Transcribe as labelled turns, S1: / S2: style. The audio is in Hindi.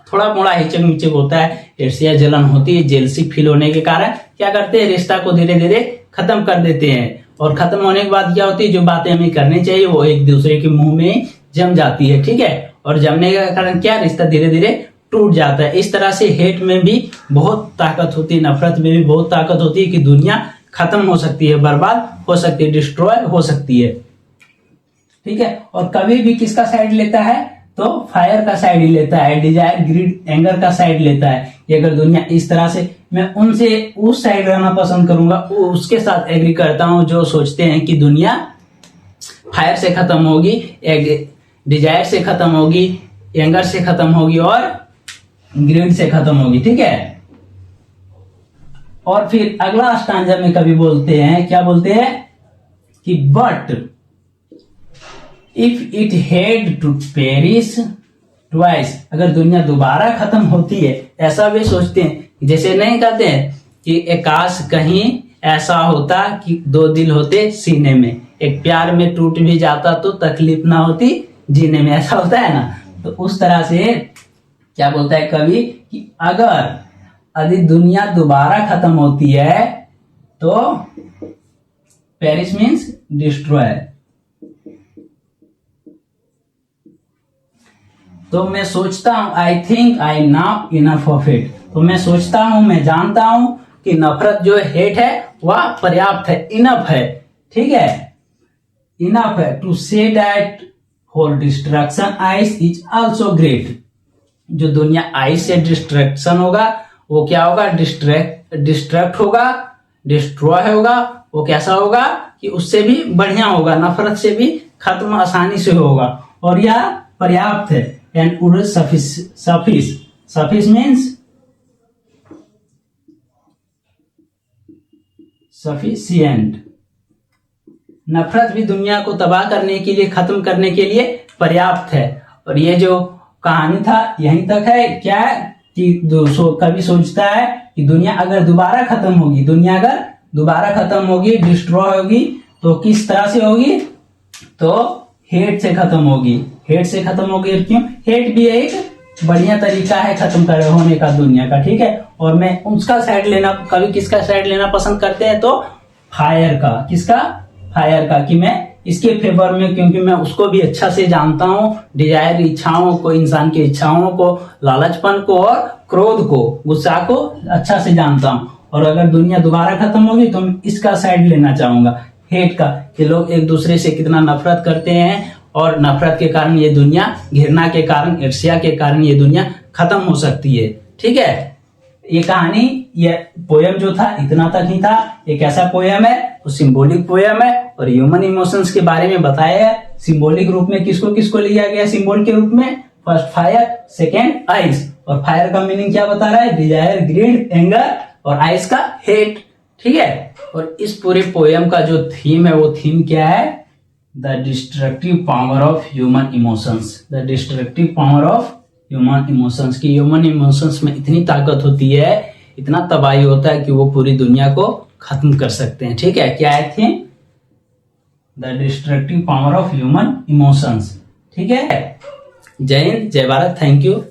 S1: थोड़ा मोड़ा हिचक मिचक होता है, ईर्ष्या जलन होती है, जेलसी फील होने के कारण क्या करते हैं, रिश्ता को धीरे धीरे खत्म कर देते हैं। और खत्म होने के बाद क्या होती है, जो बातें हमें करनी चाहिए वो एक दूसरे के मुंह में जम जाती है, ठीक है। और जमने के कारण क्या, रिश्ता धीरे धीरे टूट जाता है। इस तरह से हेट में भी बहुत ताकत होती है, नफरत में भी बहुत ताकत होती है कि दुनिया खत्म हो सकती है, बर्बाद हो सकती है, डिस्ट्रॉय हो सकती है, ठीक है। और कभी भी किसका साइड लेता है, तो फायर का साइड ही लेता है, डिजायर, ग्रीड, एंगर का साइड लेता है। ये अगर दुनिया इस तरह से, मैं उनसे उस साइड रहना पसंद करूंगा, उसके साथ एग्री करता हूं जो सोचते हैं कि दुनिया फायर से खत्म होगी, डिजायर से खत्म होगी, एंगर से खत्म होगी और ग्रीड से खत्म होगी, ठीक है। और फिर अगला स्टांजा में कभी बोलते हैं, क्या बोलते हैं कि but if it had to perish twice, अगर दुनिया दोबारा खत्म होती है, ऐसा वे सोचते हैं। जैसे नहीं कहते हैं कि काश कहीं ऐसा होता कि दो दिल होते सीने में, एक प्यार में टूट भी जाता तो तकलीफ ना होती जीने में, ऐसा होता है ना। तो उस तरह से क्या बोलता है कवि कि अगर यदि दुनिया दोबारा खत्म होती है तो पेरिश मीन्स डिस्ट्रॉय, तो मैं सोचता हूं, I think I now enough of it, तो मैं सोचता हूं, मैं जानता हूं कि नफरत जो हेट है वह पर्याप्त है, इनफ है, ठीक है, इनफ है to say that for destruction ice is also great. जो दुनिया आइस से डिस्ट्रक्शन होगा वो क्या होगा, डिस्ट्रैक्ट होगा, डिस्ट्रॉय होगा, वो कैसा होगा कि उससे भी बढ़िया होगा, नफरत से भी खत्म आसानी से होगा। और यह पर्याप्त है, एंड वुड सफिश मीन्स सफिशिएंट। नफरत भी दुनिया को तबाह करने के लिए, खत्म करने के लिए पर्याप्त है। और ये जो कहानी था यहीं तक है, क्या है कि कभी सोचता है कि दुनिया अगर दोबारा खत्म होगी, दुनिया अगर दोबारा खत्म होगी, डिस्ट्रॉय होगी, तो किस तरह से होगी, तो हेट से खत्म होगी। हेट से खत्म होगी, क्यों, हेट भी एक बढ़िया तरीका है खत्म कर होने का दुनिया का, ठीक है। और मैं उसका साइड लेना, कभी किसका साइड लेना पसंद करते हैं, तो फायर का, किसका, फायर का, कि मैं इसके फेवर में, क्योंकि मैं उसको भी अच्छा से जानता हूँ, डिजायर, इच्छाओं को, इंसान की इच्छाओं को, लालचपन को और क्रोध को, गुस्सा को अच्छा से जानता हूँ। और अगर दुनिया दोबारा खत्म होगी तो मैं इसका साइड लेना चाहूंगा, हेट का, कि लोग एक दूसरे से कितना नफरत करते हैं और नफरत के कारण ये दुनिया, घृणा के कारण, ईर्ष्या के कारण ये दुनिया खत्म हो सकती है, ठीक है। ये कहानी, ये पोयम जो था इतना तक ही था। एक ऐसा पोयम है, वो सिंबॉलिक पोयम है और ह्यूमन इमोशंस के बारे में बताया है। सिंबॉलिक रूप में किसको किसको लिया गया सिंबल के रूप में, फर्स्ट फायर, सेकेंड आइस। और फायर का मीनिंग क्या बता रहा है, डिजायर, ग्रीड, एंगर, और आइस का हेट, ठीक है। और इस पूरे पोयम का जो थीम है, वो थीम क्या है, the destructive power of human emotions, the destructive power of human emotions, की ह्यूमन इमोशंस में इतनी ताकत होती है, इतना तबाही होता है कि वो पूरी दुनिया को खत्म कर सकते हैं, ठीक है। क्या है theme, the destructive power of human emotions, ठीक है। जय हिंद, जय भारत, थैंक यू।